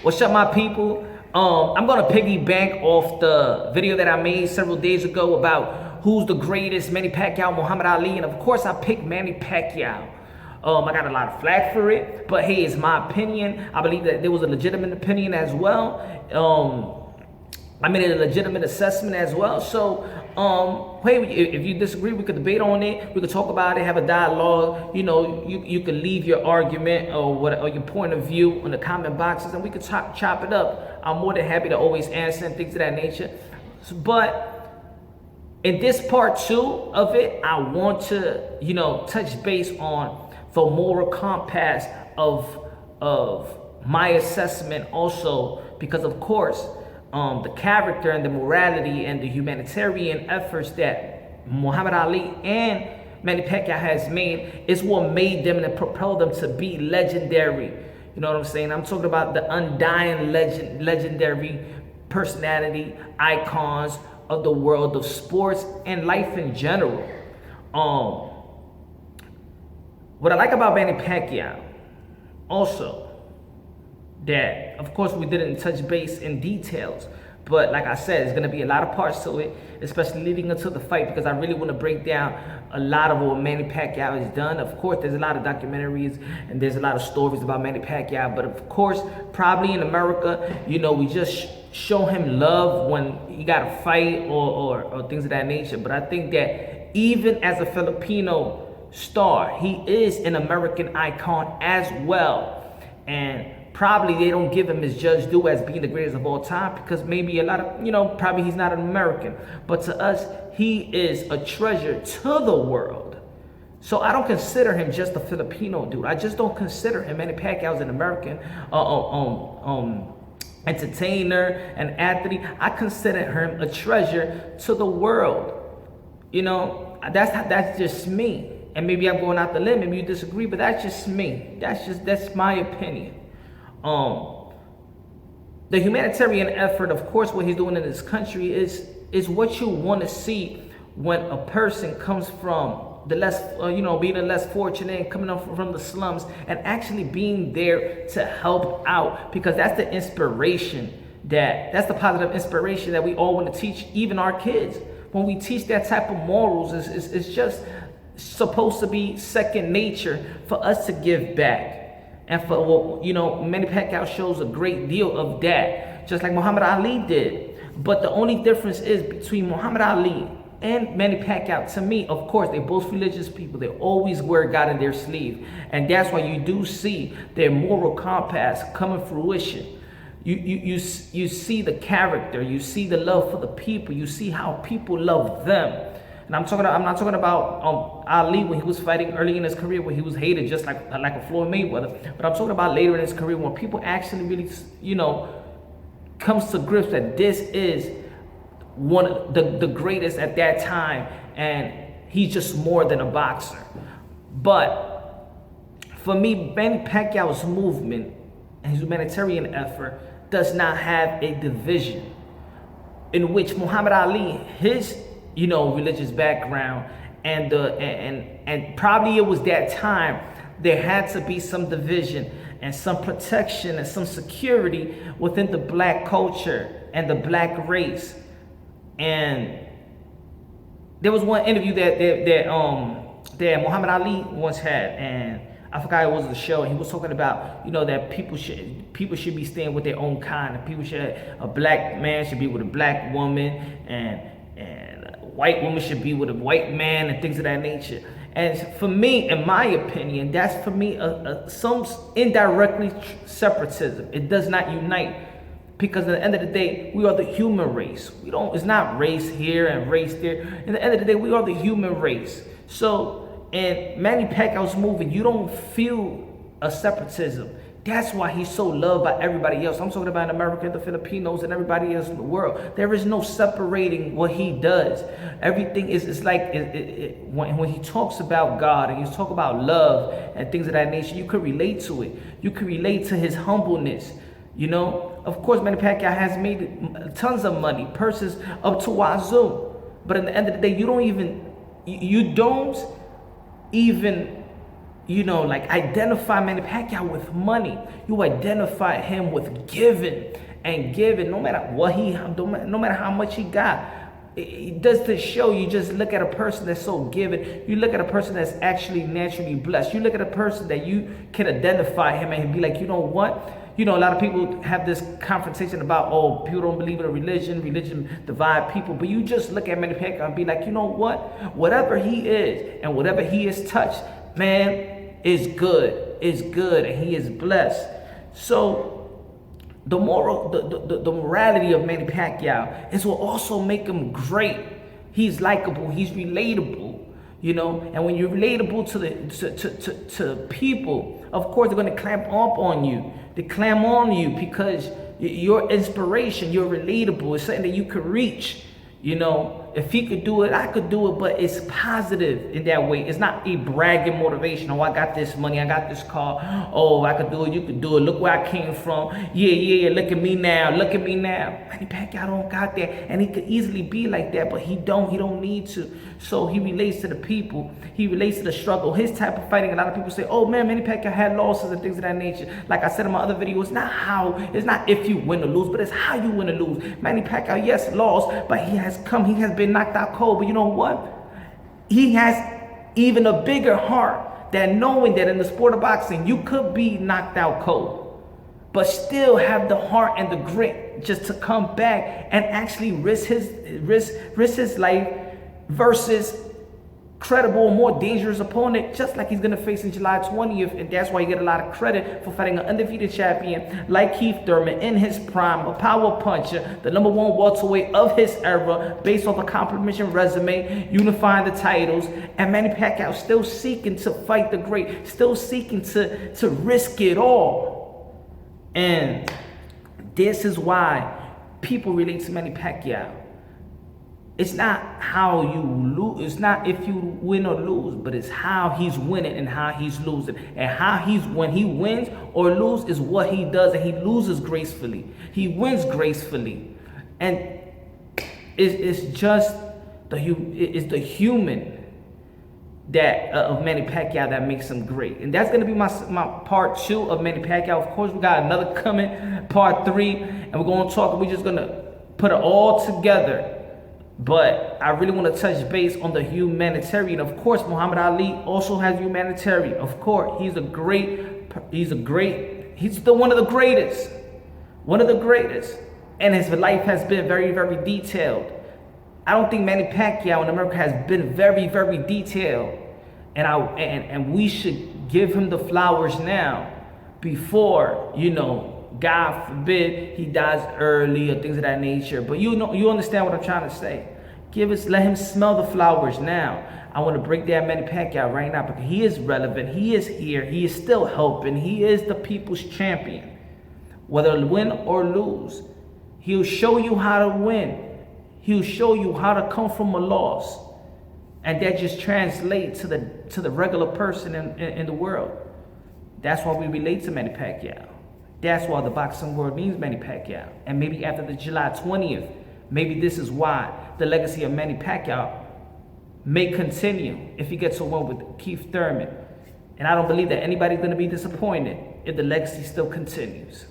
What's up, my people? I'm gonna piggyback off the video that I made several days ago about who's the greatest, Manny Pacquiao, Muhammad Ali, and of course I picked Manny Pacquiao. I got a lot of flack for it, but hey, it's my opinion. I believe that there was a legitimate opinion as well. I made a legitimate assessment as well. So, hey, if you disagree, we could debate on it. We could talk about it, have a dialogue. You know, you could leave your argument or your point of view in the comment boxes, and we could chop it up. I'm more than happy to always answer and things of that nature. But in this part 2 of it, I want to, touch base on the moral compass of my assessment also, because of course, the character and the morality and the humanitarian efforts that Muhammad Ali and Manny Pacquiao has made is what made them and propelled them to be legendary. You know what I'm saying? I'm talking about the undying legendary personality, icons of the world of sports and life in general. What I like about Manny Pacquiao also, that of course we didn't touch base in details, but like I said, there's going to be a lot of parts to it, especially leading into the fight, because I really want to break down a lot of what Manny Pacquiao has done. Of course, there's a lot of documentaries and there's a lot of stories about Manny Pacquiao, but of course, probably in America, we just show him love when he got a fight or things of that nature. But I think that even as a Filipino star, he is an American icon as well, and probably they don't give him his just due as being the greatest of all time, because maybe a lot of, probably he's not an American. But to us, he is a treasure to the world. So I don't consider him just a Filipino dude. I just don't consider him. Manny Pacquiao is an American entertainer and athlete. I consider him a treasure to the world. That's just me. And maybe I'm going out the limb, maybe you disagree, but that's just me. That's my opinion. The humanitarian effort, of course, what he's doing in this country is what you want to see when a person comes from the less, being the less fortunate and coming up from the slums and actually being there to help out, because that's the inspiration that's the positive inspiration that we all want to teach even our kids. When we teach that type of morals, it's just supposed to be second nature for us to give back. And for, Manny Pacquiao shows a great deal of that, just like Muhammad Ali did. But the only difference is between Muhammad Ali and Manny Pacquiao, to me, of course, they're both religious people. They always wear God in their sleeve. And that's why you do see their moral compass come to fruition. You see the character, you see the love for the people, you see how people love them. And I'm not talking about Ali when he was fighting early in his career, when he was hated just like a Floyd Mayweather. But I'm talking about later in his career when people actually really, comes to grips that this is one of the greatest at that time, and he's just more than a boxer. But for me, Manny Pacquiao's movement and his humanitarian effort does not have a division, in which Muhammad Ali, his religious background and probably it was that time there had to be some division and some protection and some security within the black culture and the black race. And there was one interview that Muhammad Ali once had, and I forgot it was the show, and he was talking about that people should be staying with their own kind, and a black man should be with a black woman, and white woman should be with a white man, and things of that nature. And for me, in my opinion, that's for me some indirectly separatism. It does not unite, because at the end of the day, we are the human race. It's not race here and race there. At the end of the day, we are the human race. So in Manny Pacquiao's movement, you don't feel a separatism. That's why he's so loved by everybody else. I'm talking about in America, the Filipinos, and everybody else in the world. There is no separating what he does. Everything is like when he talks about God and he talks about love and things of that nature, you could relate to it. You could relate to his humbleness. Of course, Manny Pacquiao has made tons of money, purses up to wazoo. But at the end of the day, you don't even like identify Manny Pacquiao with money. You identify him with giving and giving, no matter what no matter how much he got. It does this show. You just look at a person that's so giving. You look at a person that's actually naturally blessed. You look at a person that you can identify him and be like, you know what? A lot of people have this confrontation about, oh, people don't believe in a religion divide people. But you just look at Manny Pacquiao and be like, you know what? Whatever he is and whatever he is touched, man, is good. Is good, and he is blessed. So the morality of Manny Pacquiao is what also make him great. He's likable. He's relatable. And when you're relatable to people, of course they're going to clamp up on you. They clamp on you because your inspiration, you're relatable. It's something that you could reach. If he could do it, I could do it, but it's positive in that way. It's not a bragging motivation. Oh, I got this money, I got this car. Oh, I could do it, you could do it. Look where I came from. Yeah, look at me now. Manny Pacquiao don't got that. And he could easily be like that, but he don't need to. So he relates to the people. He relates to the struggle. His type of fighting, a lot of people say, oh man, Manny Pacquiao had losses and things of that nature. Like I said in my other video, it's not if you win or lose, but it's how you win or lose. Manny Pacquiao, yes, lost, but he has been knocked out cold. But you know what? He has even a bigger heart than knowing that in the sport of boxing, you could be knocked out cold, but still have the heart and the grit just to come back and actually risk his life versus credible, more dangerous opponent, just like he's going to face in July 20th. And that's why you get a lot of credit for fighting an undefeated champion like Keith Thurman in his prime, a power puncher, the #1 welterweight of his era, based off a complimentary resume, unifying the titles. And Manny Pacquiao still seeking to fight the great, still seeking to risk it all. And this is why people relate to Manny Pacquiao. It's not how you lose. It's not if you win or lose, but it's how he's winning and how he's losing. And when he wins or loses is what he does, and he loses gracefully. He wins gracefully. And it's just the human that of Manny Pacquiao that makes him great. And that's going to be my part 2 of Manny Pacquiao. Of course, we got another coming, part 3, and we're going to talk. We're just going to put it all together. But I really want to touch base on the humanitarian. Of course, Muhammad Ali also has humanitarian. Of course, he's one of the greatest. One of the greatest. And his life has been very, very detailed. I don't think Manny Pacquiao in America has been very, very detailed. And we should give him the flowers now before, God forbid he dies early or things of that nature. But you understand what I'm trying to say. Let him smell the flowers now. I want to break down Manny Pacquiao right now because he is relevant. He is here. He is still helping. He is the people's champion. Whether win or lose, he'll show you how to win. He'll show you how to come from a loss. And that just translates to the regular person in the world. That's why we relate to Manny Pacquiao. That's why the boxing world needs Manny Pacquiao. And maybe after the July 20th, maybe this is why the legacy of Manny Pacquiao may continue if he gets to win with Keith Thurman. And I don't believe that anybody's going to be disappointed if the legacy still continues.